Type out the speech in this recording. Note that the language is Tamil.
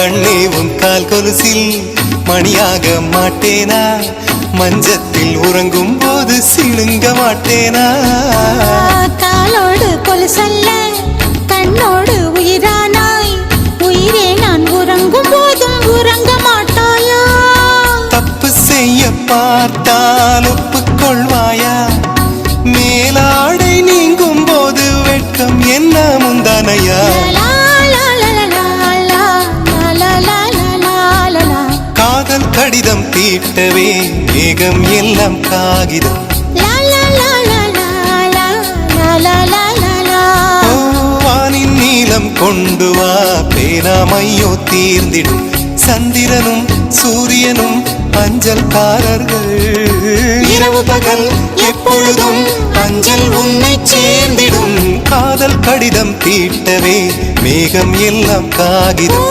கண்ணே உன் கால் கொலுசில் மணியாக மாட்டேனா? மஞ்சத்தில் உறங்கும் போது சிணுங்க மாட்டேனா? காலோடு கொலுசல்ல கண்ணோடு உயிரானாய், உயிரே நான் உறங்கும் போதும் உறங்க மாட்டாயா? தப்பு செய்ய பார்த்தால் ஒப்புக்கொள்வாயா? மேலாடை நீங்கும் போது வெட்கம் என்ன முந்தானையா? காதல் கடிதம் தீட்டவே மேகம் எல்லாம் காகிதம். வானின் நீலம் கொண்டு வா, பேராமையோ தீர்ந்திடும். சந்திரனும் சூரியனும் அஞ்சல்காரர்கள். இரவு பகல் எப்பொழுதும் அஞ்சல் உன்னை சேர்ந்திடும். காதல் கடிதம் தீட்டவே மேகம் எல்லாம் காகிதம்.